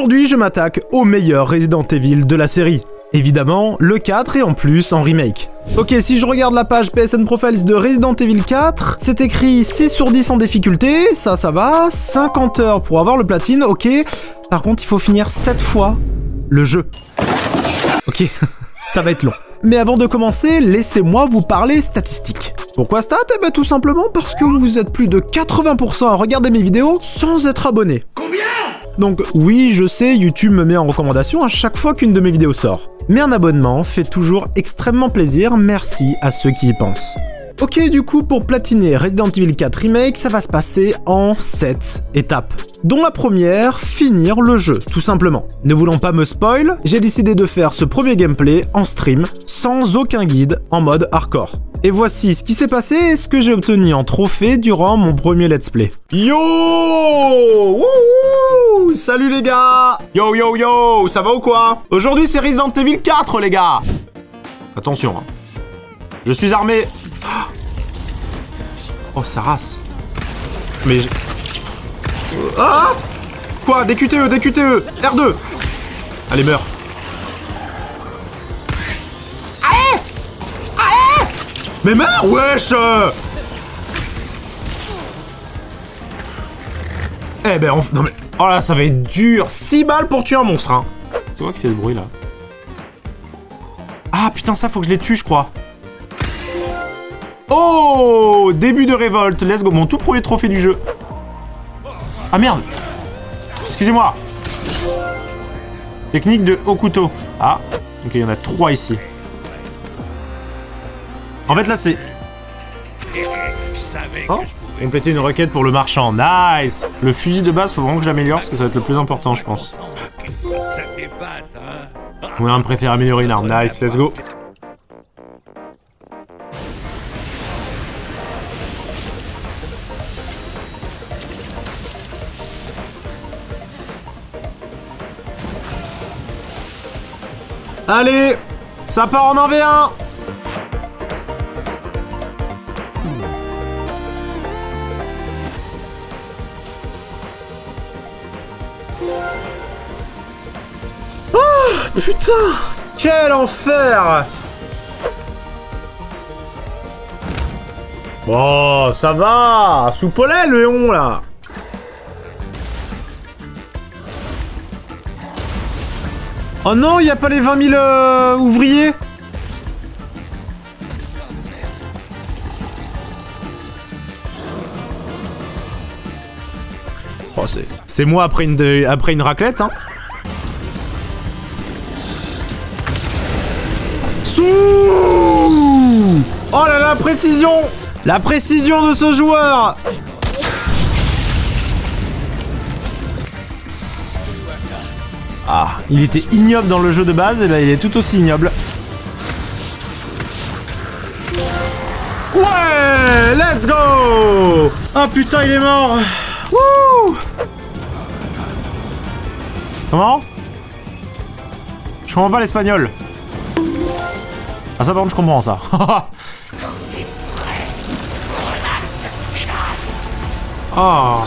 Aujourd'hui, je m'attaque au meilleur Resident Evil de la série. Évidemment, le 4 est en plus en remake. Ok, si je regarde la page PSN Profiles de Resident Evil 4, c'est écrit 6 sur 10 en difficulté, ça va, 50 heures pour avoir le platine, ok. Par contre, il faut finir 7 fois le jeu. Ok, ça va être long. Mais avant de commencer, laissez-moi vous parler statistiques. Pourquoi stats? Eh ben tout simplement parce que vous êtes plus de 80% à regarder mes vidéos sans être abonné. Combien? Donc oui, je sais, YouTube me met en recommandation à chaque fois qu'une de mes vidéos sort. Mais un abonnement fait toujours extrêmement plaisir, merci à ceux qui y pensent. Ok, du coup, pour platiner Resident Evil 4 Remake, ça va se passer en 7 étapes. Dont la première, finir le jeu, tout simplement. Ne voulant pas me spoil, j'ai décidé de faire ce premier gameplay en stream, sans aucun guide, en mode hardcore. Et voici ce qui s'est passé et ce que j'ai obtenu en trophée durant mon premier let's play. Yo! Wouhou! Salut les gars! Yo yo yo! Ça va ou quoi? Aujourd'hui c'est Resident Evil 4 les gars! Attention, hein. Je suis armé. Oh, ça race. Mais je... Ah! Quoi? Des QTE, des QTE! R2! Allez, meurs. Allez! Allez! Mais meurs, wesh! Eh ben, non mais... Oh là, ça va être dur! 6 balles pour tuer un monstre, hein! C'est quoi qui fait le bruit, là? Ah, putain, ça, faut que je les tue, je crois. Oh! Début de révolte, let's go. Mon tout premier trophée du jeu. Ah merde! Excusez-moi. Technique de haut couteau. Ah, ok, il y en a 3 ici. En fait, là, c'est... Oh, compléter une requête pour le marchand. Nice! Le fusil de base, faut vraiment que j'améliore parce que ça va être le plus important, je pense. On a un préféré améliorer une arme. Nice, let's go. Allez, ça part en 1v1. Oh, putain, quel enfer. Bon, ça va, soupollet le Léon, là. Oh non, il n'y a pas les 20 000 ouvriers. Oh, c'est moi après une raclette, hein. Souh! Oh là là, précision! La précision de ce joueur! Ah, il était ignoble dans le jeu de base, et ben il est tout aussi ignoble. Ouais, let's go! Ah putain, il est mort. Wouh! Comment? Je comprends pas l'espagnol. Ah ça par contre je comprends ça. Oh.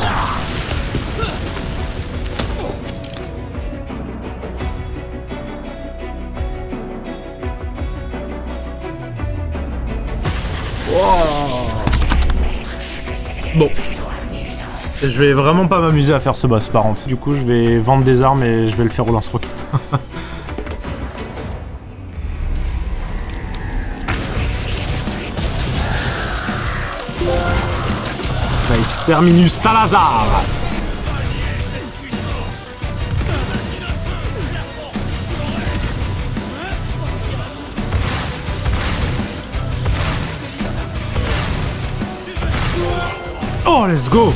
Bon. Je vais vraiment pas m'amuser à faire ce boss par contre. Du coup je vais vendre des armes et je vais le faire au lance-roquettes. Nice, Terminus Salazar. Oh, let's go!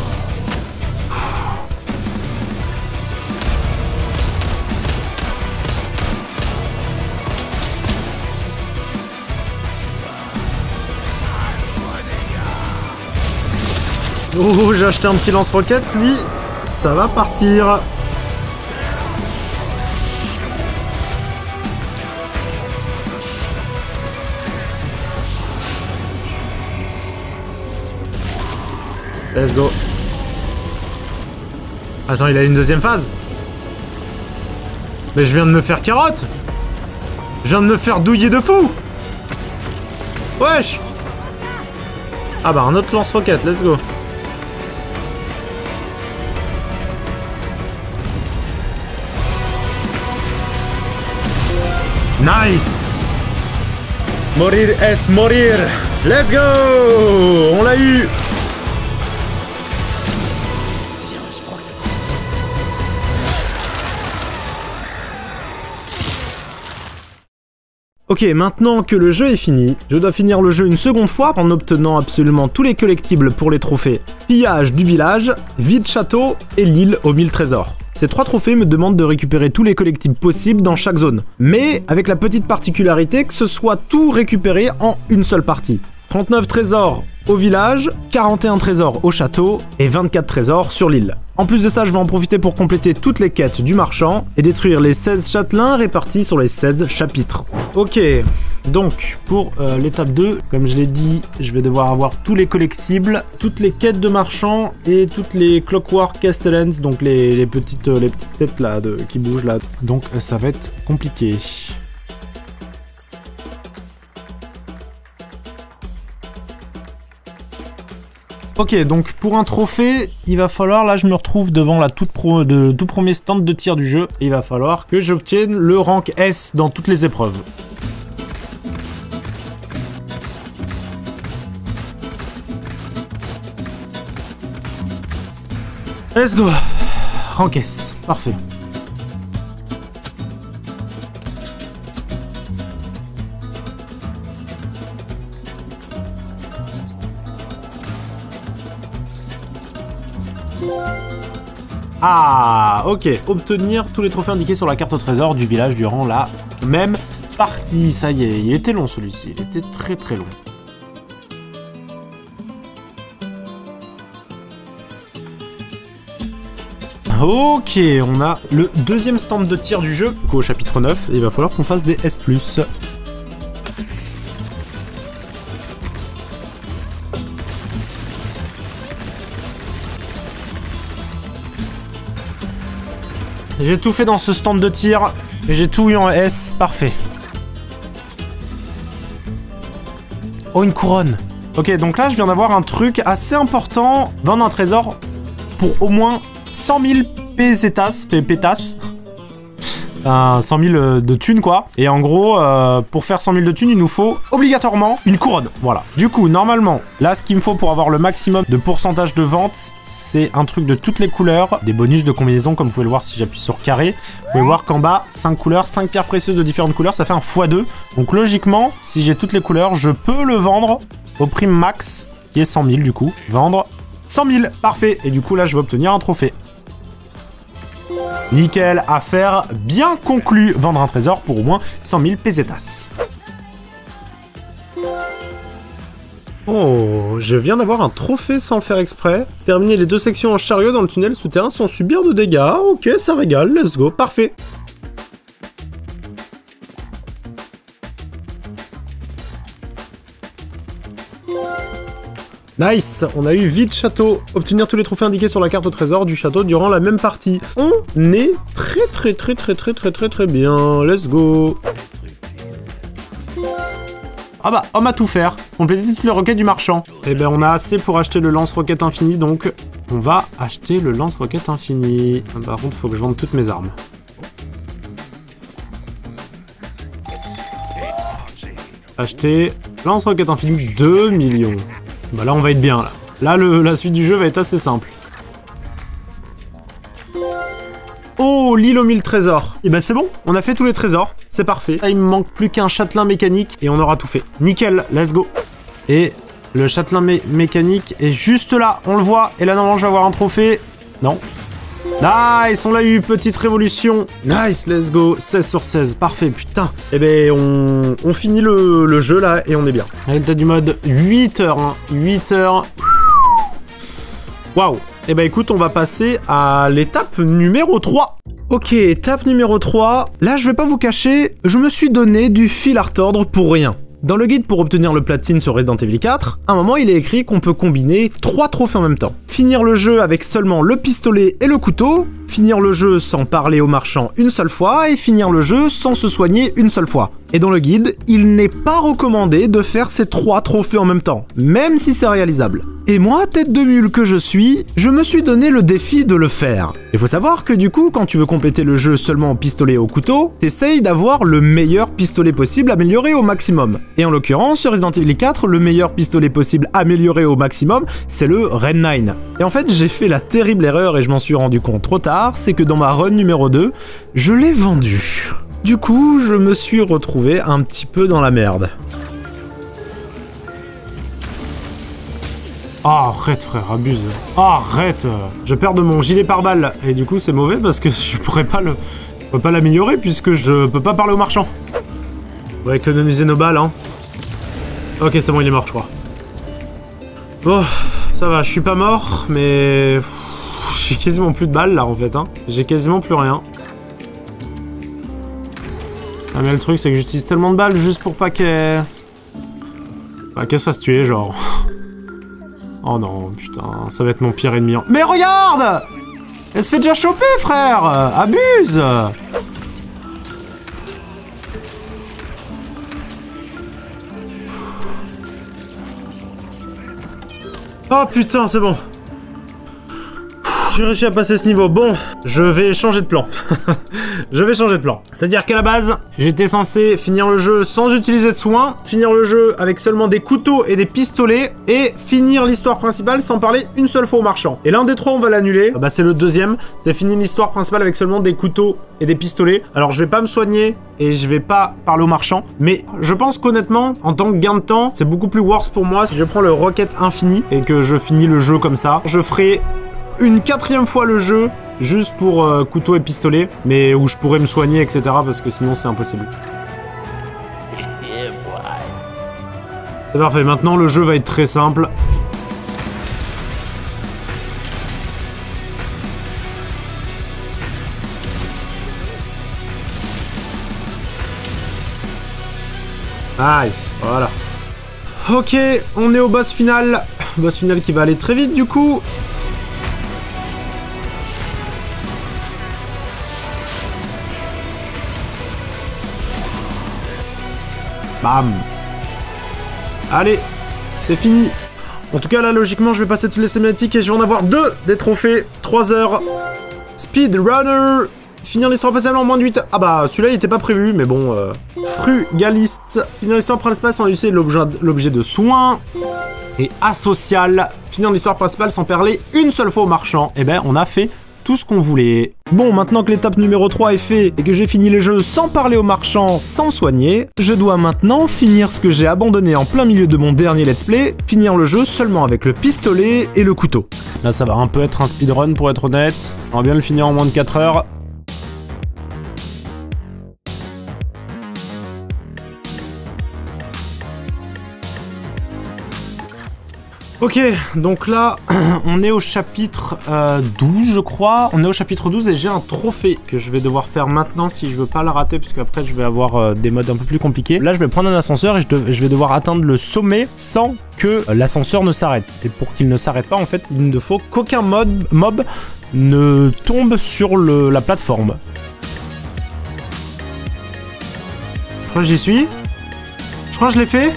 Oh, j'ai acheté un petit lance-roquette, lui, ça va partir. Let's go. Attends, il a une deuxième phase? Mais je viens de me faire carotte. Je viens de me faire douiller de fou. Wesh. Ah bah un autre lance-roquette, let's go. Nice. Mourir es mourir. Let's go. On l'a eu. Ok, maintenant que le jeu est fini, je dois finir le jeu une seconde fois en obtenant absolument tous les collectibles pour les trophées pillage du village, vide château et l'île aux 1000 trésors. Ces 3 trophées me demandent de récupérer tous les collectibles possibles dans chaque zone, mais avec la petite particularité que ce soit tout récupéré en une seule partie. 39 trésors au village, 41 trésors au château et 24 trésors sur l'île. En plus de ça, je vais en profiter pour compléter toutes les quêtes du marchand et détruire les 16 châtelains répartis sur les 16 chapitres. Ok, donc pour l'étape 2, comme je l'ai dit, je vais devoir avoir tous les collectibles, toutes les quêtes de marchand et toutes les Clockwork Castellans, donc les petites têtes là qui bougent là. Donc ça va être compliqué. Ok, donc pour un trophée, il va falloir, là je me retrouve devant la tout premier stand de tir du jeu, et il va falloir que j'obtienne le rank S dans toutes les épreuves. Let's go. Rank S, parfait. Ah, ok. Obtenir tous les trophées indiqués sur la carte au trésor du village durant la même partie. Ça y est, il était long celui-ci. Il était très très long. Ok, on a le deuxième stand de tir du jeu. Au chapitre 9, il va falloir qu'on fasse des S+. J'ai tout fait dans ce stand de tir, et j'ai tout eu en S, parfait. Oh, une couronne. Ok, donc là, je viens d'avoir un truc assez important. Vendre un trésor pour au moins 100 000 pésetas, pétasses. 100 000 de thunes, quoi. Et en gros, pour faire 100 000 de thunes, il nous faut obligatoirement une couronne. Voilà. Du coup, normalement, là, ce qu'il me faut pour avoir le maximum de pourcentage de vente, c'est un truc de toutes les couleurs, des bonus de combinaison, comme vous pouvez le voir si j'appuie sur carré. Vous pouvez voir qu'en bas, 5 couleurs, 5 pierres précieuses de différentes couleurs, ça fait un x2. Donc logiquement, si j'ai toutes les couleurs, je peux le vendre au prix max, qui est 100 000 du coup. Vendre 100 000, parfait. Et du coup, là, je vais obtenir un trophée. Nickel, affaire bien conclue. Vendre un trésor pour au moins 100 000 pesetas. Oh, je viens d'avoir un trophée sans le faire exprès. Terminer les 2 sections en chariot dans le tunnel souterrain sans subir de dégâts. Ok, ça régale, let's go, parfait. Nice, on a eu vide château. Obtenir tous les trophées indiqués sur la carte au trésor du château durant la même partie. On est très bien. Let's go. Ah bah, homme à tout faire. Compléter toutes les requêtes du marchand. Eh ben, on a assez pour acheter le lance-roquette infini, donc on va acheter le lance-roquette infini. Par contre, faut que je vende toutes mes armes. Acheter lance-roquette infini 2 millions. Bah là on va être bien là. Là la suite du jeu va être assez simple. Oh, l'île aux 1000 trésors. Et bah c'est bon, on a fait tous les trésors, c'est parfait. Là il me manque plus qu'un châtelain mécanique et on aura tout fait. Nickel, let's go. Et le châtelain mécanique est juste là, on le voit. Et là normalement je vais avoir un trophée. Non. Nice, on l'a eu, petite révolution. Nice, let's go, 16 sur 16, parfait, putain. Eh ben, on finit le jeu, là, et on est bien. Résultat du mode, 8 heures, hein, 8 heures. Waouh. Eh ben, écoute, on va passer à l'étape numéro 3. Ok, étape numéro 3. Là, je vais pas vous cacher, je me suis donné du fil à retordre pour rien. Dans le guide pour obtenir le platine sur Resident Evil 4, à un moment il est écrit qu'on peut combiner 3 trophées en même temps. Finir le jeu avec seulement le pistolet et le couteau, finir le jeu sans parler au marchand une seule fois, et finir le jeu sans se soigner une seule fois. Et dans le guide, il n'est pas recommandé de faire ces 3 trophées en même temps, même si c'est réalisable. Et moi, tête de mule que je suis, je me suis donné le défi de le faire. Il faut savoir que du coup, quand tu veux compléter le jeu seulement au pistolet et au couteau, t'essayes d'avoir le meilleur pistolet possible amélioré au maximum. Et en l'occurrence, sur Resident Evil 4, le meilleur pistolet possible amélioré au maximum, c'est le Red 9. Et en fait, j'ai fait la terrible erreur et je m'en suis rendu compte trop tard, c'est que dans ma run numéro 2, je l'ai vendu. Du coup, je me suis retrouvé un petit peu dans la merde. Ah, arrête frère, abuse. Ah, arrête. Je perds de mon gilet pare-balles. Et du coup, c'est mauvais parce que je pourrais pas l'améliorer puisque je peux pas parler au marchand. On va économiser nos balles, hein. Ok, c'est bon, il est mort, je crois. Bon, ça va, je suis pas mort, mais... J'ai quasiment plus de balles, là, en fait, hein. J'ai quasiment plus rien. Ah, mais le truc, c'est que j'utilise tellement de balles juste pour pas qu'elle... Bah, qu'elle se fasse tuer, genre... Oh non, putain, ça va être mon pire ennemi. Mais regarde! Elle se fait déjà choper, frère! Abuse! Oh putain, c'est bon. J'ai réussi à passer ce niveau. Bon, je vais changer de plan. Je vais changer de plan. C'est-à-dire qu'à la base, j'étais censé finir le jeu sans utiliser de soins, finir le jeu avec seulement des couteaux et des pistolets, et finir l'histoire principale sans parler une seule fois au marchand. Et l'un des 3, on va l'annuler. Bah c'est le deuxième, c'est finir l'histoire principale avec seulement des couteaux et des pistolets. Alors je vais pas me soigner et je vais pas parler au marchand, mais je pense qu'honnêtement, en tant que gain de temps, c'est beaucoup plus worse pour moi si je prends le Rocket Infini et que je finis le jeu comme ça. Je ferai une 4e fois le jeu, juste pour couteau et pistolet, mais où je pourrais me soigner, etc. parce que sinon c'est impossible. C'est parfait, maintenant le jeu va être très simple. Nice, voilà. Ok, on est au boss final. Boss final qui va aller très vite du coup. Bam. Allez, c'est fini. En tout cas, là, logiquement, je vais passer toutes les cinématiques et je vais en avoir 2 des trophées. 3 heures. Speedrunner. Finir l'histoire principale en moins de 8 heures. Ah bah, celui-là, il était pas prévu, mais bon. Frugaliste. Finir l'histoire principale sans utiliser l'objet de soin. Et asocial. Finir l'histoire principale sans parler une seule fois au marchand. Eh ben, on a fait tout ce qu'on voulait. Bon, maintenant que l'étape numéro 3 est faite et que j'ai fini les jeux sans parler aux marchands, sans soigner, je dois maintenant finir ce que j'ai abandonné en plein milieu de mon dernier let's play, finir le jeu seulement avec le pistolet et le couteau. Là, ça va un peu être un speedrun pour être honnête. On va bien le finir en moins de 4 heures. Ok, donc là, on est au chapitre 12, je crois. On est au chapitre 12 et j'ai un trophée que je vais devoir faire maintenant si je veux pas la rater, puisque après je vais avoir des modes un peu plus compliqués. Là, je vais prendre un ascenseur et je vais devoir atteindre le sommet sans que l'ascenseur ne s'arrête. Et pour qu'il ne s'arrête pas, en fait, il ne faut qu'aucun mob ne tombe sur la plateforme. Je crois que j'y suis. Je crois que je l'ai fait.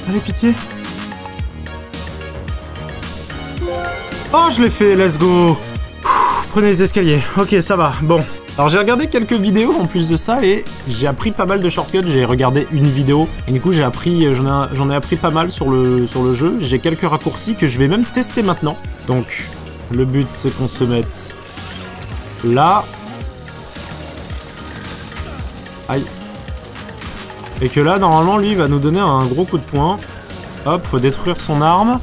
Allez, pitié. Oh, je l'ai fait, let's go. Prenez les escaliers. Ok, ça va, bon. Alors j'ai regardé quelques vidéos en plus de ça et j'ai appris pas mal de shortcuts. J'ai regardé une vidéo et du coup j'ai appris, j'en ai appris pas mal sur le jeu. J'ai quelques raccourcis que je vais même tester maintenant. Donc le but c'est qu'on se mette là. Aïe. Et que là normalement lui il va nous donner un gros coup de poing. Hop, faut détruire son arme.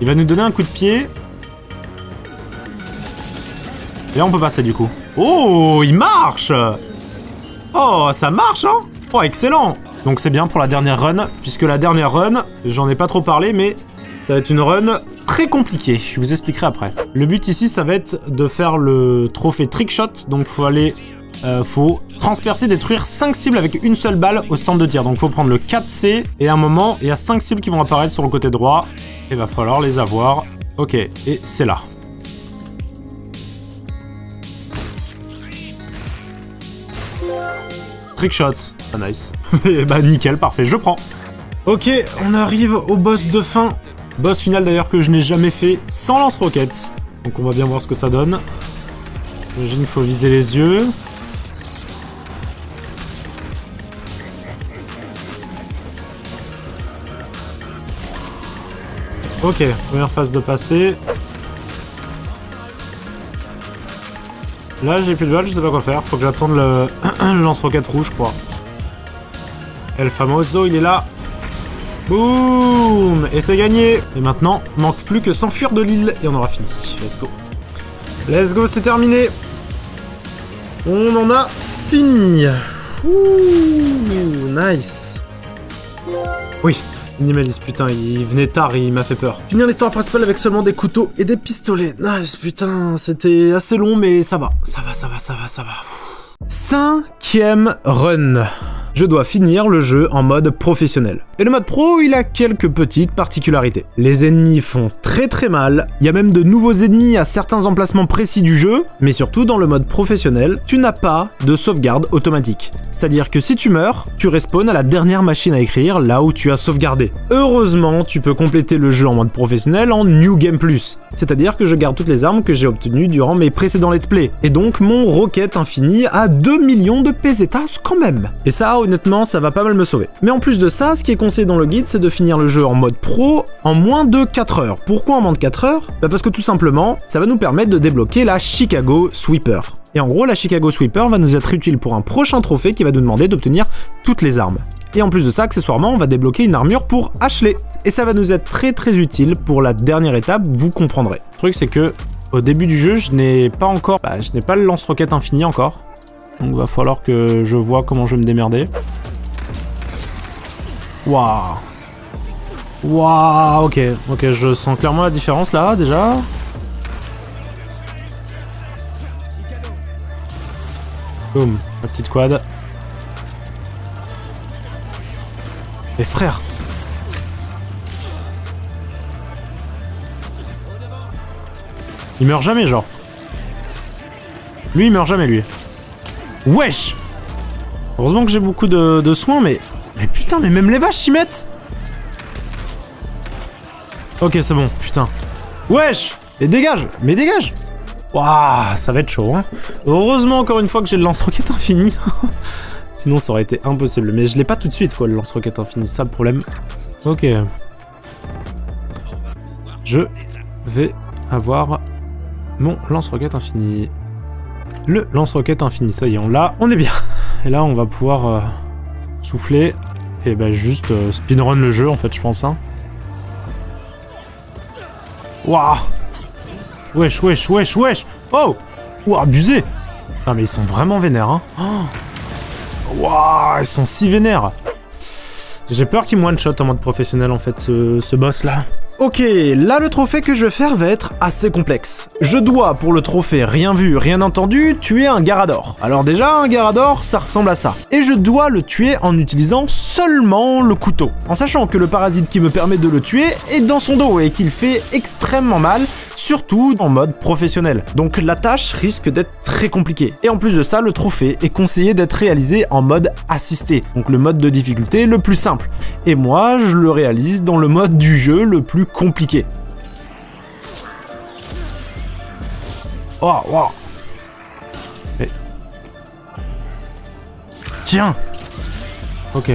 Il va nous donner un coup de pied. Et là on peut passer du coup. Oh, il marche! Oh, ça marche, hein? Oh, excellent! Donc c'est bien pour la dernière run, puisque la dernière run, j'en ai pas trop parlé, mais ça va être une run très compliquée. Je vous expliquerai après. Le but ici, ça va être de faire le trophée trickshot. Donc faut aller faut transpercer, détruire 5 cibles avec une seule balle au stand de tir. Donc faut prendre le 4C et à un moment, il y a 5 cibles qui vont apparaître sur le côté droit. Il va falloir les avoir. Ok, et c'est là. Trickshot, ah nice. Et bah nickel, parfait, je prends. Ok, on arrive au boss de fin. Boss final d'ailleurs que je n'ai jamais fait sans lance-roquettes. Donc on va bien voir ce que ça donne. J'imagine qu'il faut viser les yeux. Ok, première phase de passer. Là j'ai plus de balles, je sais pas quoi faire. Faut que j'attende le lance-roquette rouge, je crois. El Famoso, il est là. Boum! Et c'est gagné! Et maintenant, manque plus que s'enfuir de l'île et on aura fini. Let's go. Let's go, c'est terminé. On en a fini. Ouh, nice. Oui. Minimaliste, putain, il venait tard et il m'a fait peur. Finir l'histoire principale avec seulement des couteaux et des pistolets. Nice, putain, c'était assez long, mais ça va. Ça va. 5e run. Je dois finir le jeu en mode professionnel. Et le mode pro, il a quelques petites particularités. Les ennemis font très mal, il y a même de nouveaux ennemis à certains emplacements précis du jeu, mais surtout dans le mode professionnel, tu n'as pas de sauvegarde automatique. C'est-à-dire que si tu meurs, tu respawns à la dernière machine à écrire, là où tu as sauvegardé. Heureusement, tu peux compléter le jeu en mode professionnel en New Game Plus. C'est-à-dire que je garde toutes les armes que j'ai obtenues durant mes précédents let's play. Et donc mon roquette infinie a 2 millions de pesetas quand même. Et ça, honnêtement, ça va pas mal me sauver. Mais en plus de ça, ce qui est conseillé dans le guide, c'est de finir le jeu en mode pro en moins de 4 heures. Pourquoi en moins de 4 heures? Bah parce que tout simplement, ça va nous permettre de débloquer la Chicago Sweeper. Et en gros, la Chicago Sweeper va nous être utile pour un prochain trophée qui va nous demander d'obtenir toutes les armes. Et en plus de ça, accessoirement, on va débloquer une armure pour Ashley. Et ça va nous être très utile pour la dernière étape, vous comprendrez. Le truc, c'est que au début du jeu, je n'ai pas encore... je n'ai pas le lance-roquette infini encore. Donc il va falloir que je vois comment je vais me démerder. Waouh. Waouh, ok, je sens clairement la différence là, déjà. Boum, la petite quad. Mais frère! Il meurt jamais, genre. Lui, il meurt jamais, lui. Wesh! Heureusement que j'ai beaucoup de soins, mais... Mais putain, mais même les vaches s'y mettent! Ok, c'est bon, putain. Wesh! Et dégage! Mais dégage! Waouh, ça va être chaud, hein. Heureusement, encore une fois, que j'ai le lance-roquette infini. Sinon, ça aurait été impossible. Mais je l'ai pas tout de suite, quoi, le lance-roquette infini. C'est ça le problème. Ok. Je vais avoir mon lance-roquette infini. Le lance-roquette infini, ça y est, on l'a. On est bien. Et là, on va pouvoir souffler. Et bah, juste speedrun le jeu, en fait, je pense, hein. Waouh! Wesh! Oh! Ouah, abusé! Non, mais ils sont vraiment vénères, hein. Waouh, ils sont si vénères. J'ai peur qu'il me one-shot en mode professionnel, en fait, ce boss-là. Ok, là le trophée que je vais faire va être assez complexe. Je dois, pour le trophée rien vu, rien entendu, tuer un Garador. Alors déjà, un Garador, ça ressemble à ça. Et je dois le tuer en utilisant seulement le couteau. En sachant que le parasite qui me permet de le tuer est dans son dos et qu'il fait extrêmement mal, surtout en mode professionnel. Donc la tâche risque d'être très compliquée. Et en plus de ça, le trophée est conseillé d'être réalisé en mode assisté. Donc le mode de difficulté le plus simple. Et moi, je le réalise dans le mode du jeu le plus compliqué. Oh, wow. Mais... Tiens. Ok.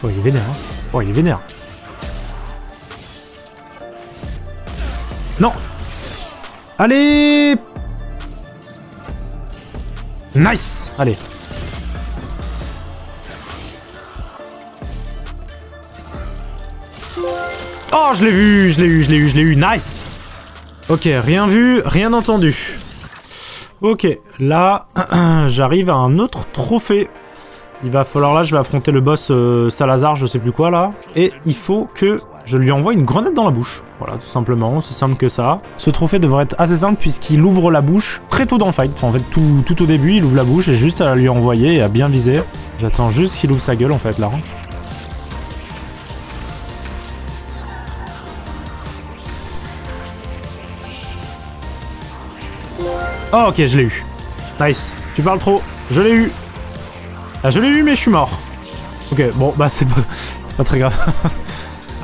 Oh, il est vénère, hein. Oh, il est vénère. Non. Allez. Nice. Allez. Oh, je l'ai vu, nice. Ok, rien vu, rien entendu. Ok, là, j'arrive à un autre trophée. Il va falloir, là, je vais affronter le boss Salazar, je sais plus quoi, là. Et il faut que je lui envoie une grenade dans la bouche. Voilà, tout simplement, c'est simple que ça. Ce trophée devrait être assez simple puisqu'il ouvre la bouche très tôt dans le fight. Enfin, en fait, tout au début, il ouvre la bouche et juste à lui envoyer et à bien viser. J'attends juste qu'il ouvre sa gueule, en fait, là. Oh, ok, je l'ai eu. Nice. Tu parles trop. Je l'ai eu. Ah, je l'ai eu, mais je suis mort. Ok, bon, bah c'est pas très grave.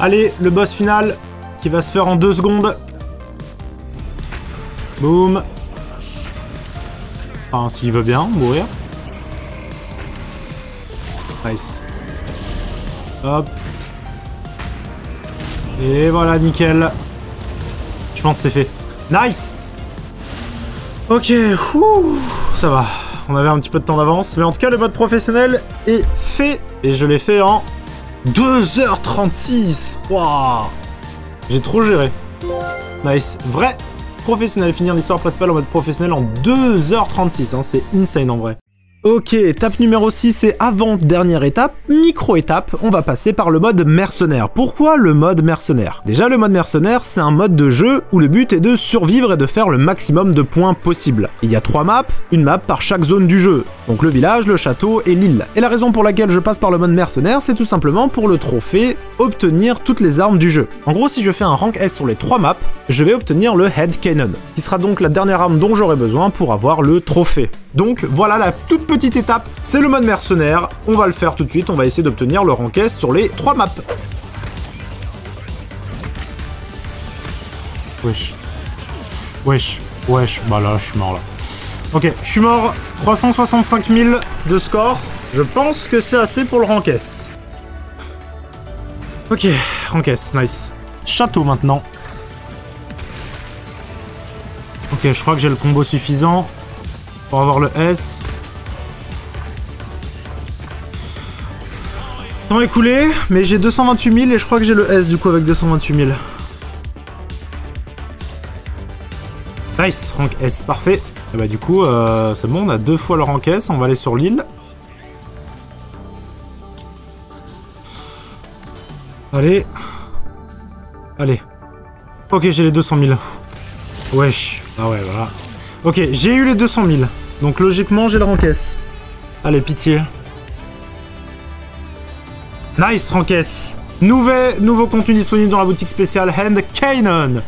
Allez, le boss final qui va se faire en 2 secondes. Boum. Enfin, s'il veut bien mourir. Nice. Hop. Et voilà, nickel. Je pense que c'est fait. Nice. Ok, ça va. On avait un petit peu de temps d'avance. Mais en tout cas, le mode professionnel est fait. Et je l'ai fait en 2h36. Waouh. J'ai trop géré. Nice. Vrai professionnel. Finir l'histoire principale en mode professionnel en 2h36. Hein. C'est insane en vrai. Ok, étape numéro 6 et avant-dernière étape, micro-étape, on va passer par le mode mercenaire. Pourquoi le mode mercenaire? Déjà, le mode mercenaire, c'est un mode de jeu où le but est de survivre et de faire le maximum de points possible. Il y a 3 maps, une map par chaque zone du jeu, donc le village, le château et l'île. Et la raison pour laquelle je passe par le mode mercenaire, c'est tout simplement pour le trophée, obtenir toutes les armes du jeu. En gros, si je fais un rank S sur les 3 maps, je vais obtenir le Head Cannon, qui sera donc la dernière arme dont j'aurai besoin pour avoir le trophée. Donc voilà la toute petite étape, c'est le mode mercenaire, on va le faire tout de suite, on va essayer d'obtenir le rank S sur les 3 maps. Wesh. Wesh. Wesh. Bah là, je suis mort là. Ok, je suis mort. 365 000 de score. Je pense que c'est assez pour le rank S. Ok, rank S, nice. Château maintenant. Ok, je crois que j'ai le combo suffisant pour avoir le S. Temps écoulé, mais j'ai 228 000 et je crois que j'ai le S du coup avec 228 000. Nice, rank S, parfait. Et bah du coup, c'est bon, on a 2 fois le rank S, on va aller sur l'île. Allez. Allez. Ok, j'ai les 200 000. Wesh. Ah ouais, voilà. Ok, j'ai eu les 200 000. Donc logiquement, j'ai le rank S. Allez, pitié. Nice, rank S. Nouveau contenu disponible dans la boutique spéciale Head Cannon.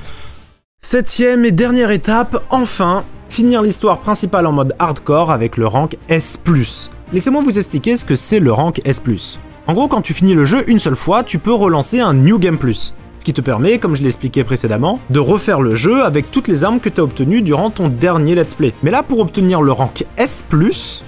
7ème et dernière étape, enfin, finir l'histoire principale en mode hardcore avec le rank S+. Laissez-moi vous expliquer ce que c'est le rank S+. En gros, quand tu finis le jeu une seule fois, tu peux relancer un New Game Plus. Ce qui te permet, comme je l'ai expliqué précédemment, de refaire le jeu avec toutes les armes que tu as obtenues durant ton dernier let's play. Mais là, pour obtenir le rank S+,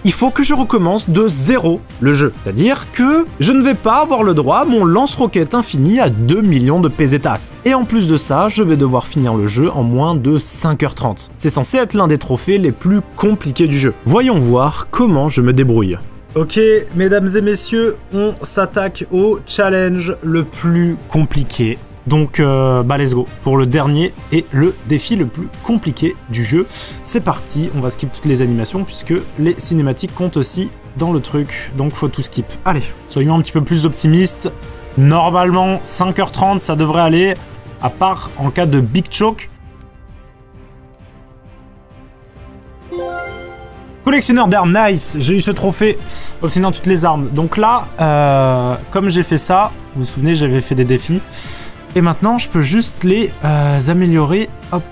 il faut que je recommence de 0 le jeu. C'est-à-dire que je ne vais pas avoir le droit à mon lance-roquette infini à 2 millions de pesetas. Et en plus de ça, je vais devoir finir le jeu en moins de 5h30. C'est censé être l'un des trophées les plus compliqués du jeu. Voyons voir comment je me débrouille. Ok, mesdames et messieurs, on s'attaque au challenge le plus compliqué. Donc, bah let's go pour le dernier et le défi le plus compliqué du jeu. C'est parti, on va skip toutes les animations puisque les cinématiques comptent aussi dans le truc. Donc, faut tout skip. Allez, soyons un petit peu plus optimistes. Normalement, 5h30, ça devrait aller, à part en cas de big choke. Collectionneur d'armes, nice. J'ai eu ce trophée, obtenant toutes les armes. Donc là, comme j'ai fait ça, vous vous souvenez, j'avais fait des défis. Et maintenant, je peux juste les améliorer, hop,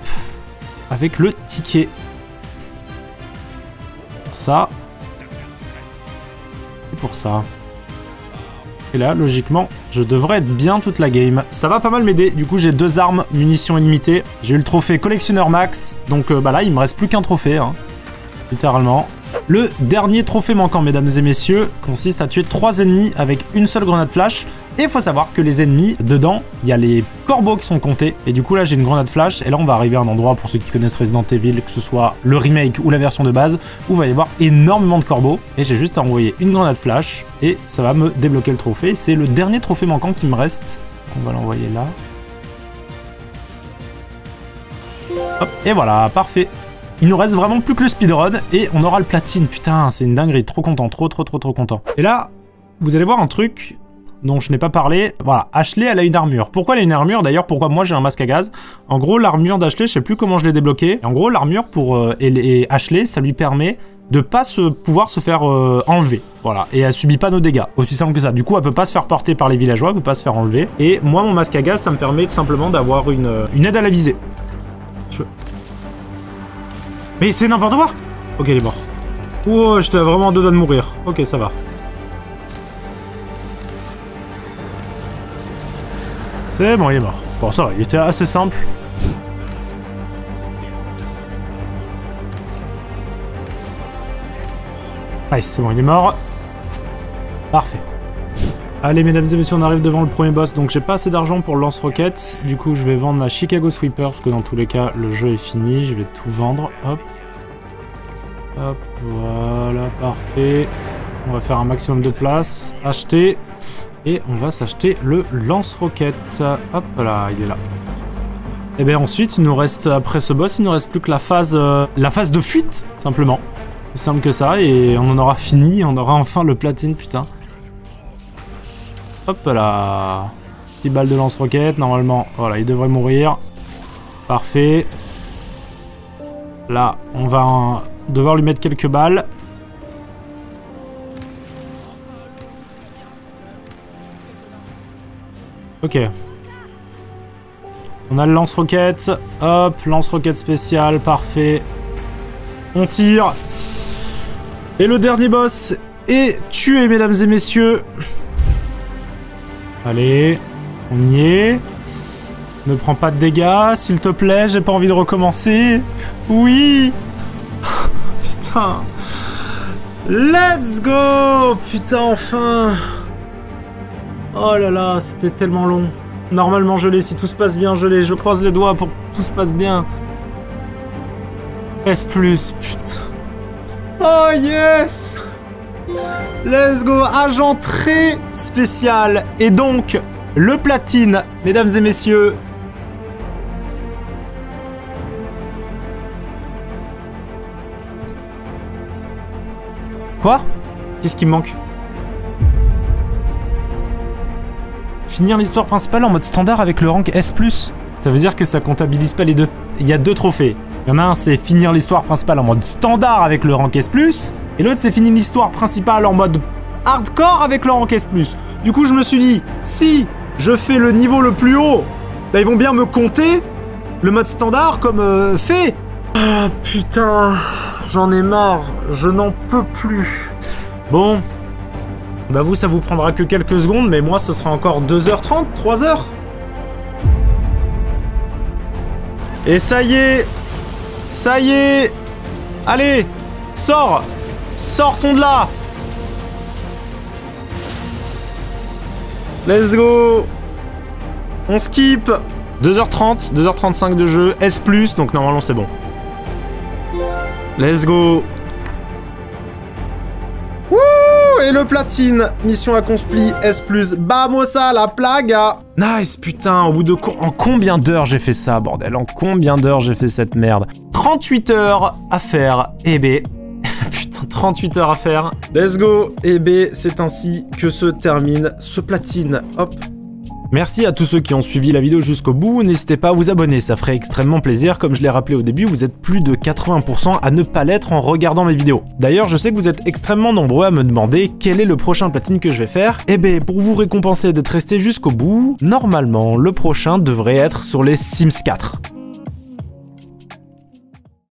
avec le ticket. Pour ça. Et pour ça. Et là, logiquement, je devrais être bien toute la game. Ça va pas mal m'aider. Du coup, j'ai 2 armes, munitions illimitées. J'ai eu le trophée collectionneur max. Donc bah là, il me reste plus qu'un trophée, hein, littéralement. Le dernier trophée manquant, mesdames et messieurs, consiste à tuer 3 ennemis avec une seule grenade flash. Et il faut savoir que les ennemis, dedans, il y a les corbeaux qui sont comptés. Et du coup, là, j'ai une grenade flash. Et là, on va arriver à un endroit, pour ceux qui connaissent Resident Evil, que ce soit le remake ou la version de base, où il va y avoir énormément de corbeaux. Et j'ai juste à envoyer une grenade flash. Et ça va me débloquer le trophée. C'est le dernier trophée manquant qui me reste. On va l'envoyer là. Hop, et voilà, parfait. Il nous reste vraiment plus que le speedrun et on aura le platine. Putain, c'est une dinguerie. Trop content, trop content. Et là, vous allez voir un truc. dont je n'ai pas parlé. Voilà, Ashley, elle a une armure. Pourquoi elle a une armure? D'ailleurs, pourquoi moi j'ai un masque à gaz? En gros, l'armure d'Ashley, je sais plus comment je l'ai débloqué. En gros, l'armure pour et Ashley, ça lui permet de pas pouvoir se faire enlever. Voilà, et elle subit pas nos dégâts. Aussi simple que ça. Du coup, elle peut pas se faire porter par les villageois, elle peut pas se faire enlever. Et moi, mon masque à gaz, ça me permet tout simplement d'avoir une aide à la visée. Mais c'est n'importe quoi! Ok, il est mort. Oh, j'étais vraiment à deux doigts de mourir. Ok, ça va. C'est bon, il est mort. Bon, ça va, il était assez simple. Nice, c'est bon, il est mort. Parfait. Allez, mesdames et messieurs, on arrive devant le premier boss. Donc, j'ai pas assez d'argent pour le lance-roquette. Du coup, je vais vendre ma Chicago Sweeper, parce que dans tous les cas, le jeu est fini. Je vais tout vendre. Hop. Hop, voilà, parfait. On va faire un maximum de place. Acheter. Et on va s'acheter le lance-roquette. Hop là, il est là. Et bien ensuite, il nous reste, après ce boss, il ne nous reste plus que la phase de fuite, simplement. Plus simple que ça, et on en aura fini, on aura enfin le platine, putain. Hop là. Petite balle de lance-roquette, normalement, voilà, il devrait mourir. Parfait. Là, on va devoir lui mettre quelques balles. Ok. On a le lance-roquette. Hop, lance-roquette spécial, parfait. On tire. Et le dernier boss est tué, mesdames et messieurs. Allez, on y est. Ne prends pas de dégâts, s'il te plaît, j'ai pas envie de recommencer. Oui. Putain. Let's go. Putain, enfin. Oh là là, c'était tellement long. Normalement, je l'ai, si tout se passe bien, je l'ai. Je croise les doigts pour que tout se passe bien. S+, putain. Oh yes! Let's go, agent très spécial. Et donc, le platine, mesdames et messieurs. Quoi? Qu'est-ce qui me manque? Finir l'histoire principale en mode standard avec le rank S+. Ça veut dire que ça comptabilise pas les deux. Il y a deux trophées. Il y en a un, c'est finir l'histoire principale en mode standard avec le rank S+, et l'autre, c'est finir l'histoire principale en mode hardcore avec le rank S+. Du coup, je me suis dit, si je fais le niveau le plus haut, bah, ils vont bien me compter le mode standard comme fait. Ah, putain, j'en ai marre, je n'en peux plus. Bon, bah vous, ça vous prendra que quelques secondes, mais moi, ce sera encore 2h30, 3h. Et ça y est. Ça y est. Allez, sors. Sortons de là. Let's go. On skip. 2h30, 2h35 de jeu, S+, donc normalement c'est bon. Let's go. Wouh. Et le platine. Mission accomplie, S+. Bamosa, la plaga. Nice, putain, au bout de... En combien d'heures j'ai fait ça, bordel? En combien d'heures j'ai fait cette merde? 38 heures à faire, et B. Putain, 38 heures à faire. Let's go, et B, c'est ainsi que se termine ce platine. Hop. Merci à tous ceux qui ont suivi la vidéo jusqu'au bout, n'hésitez pas à vous abonner, ça ferait extrêmement plaisir, comme je l'ai rappelé au début, vous êtes plus de 80% à ne pas l'être en regardant mes vidéos. D'ailleurs, je sais que vous êtes extrêmement nombreux à me demander quel est le prochain platine que je vais faire, et ben pour vous récompenser d'être resté jusqu'au bout, normalement, le prochain devrait être sur les Sims 4.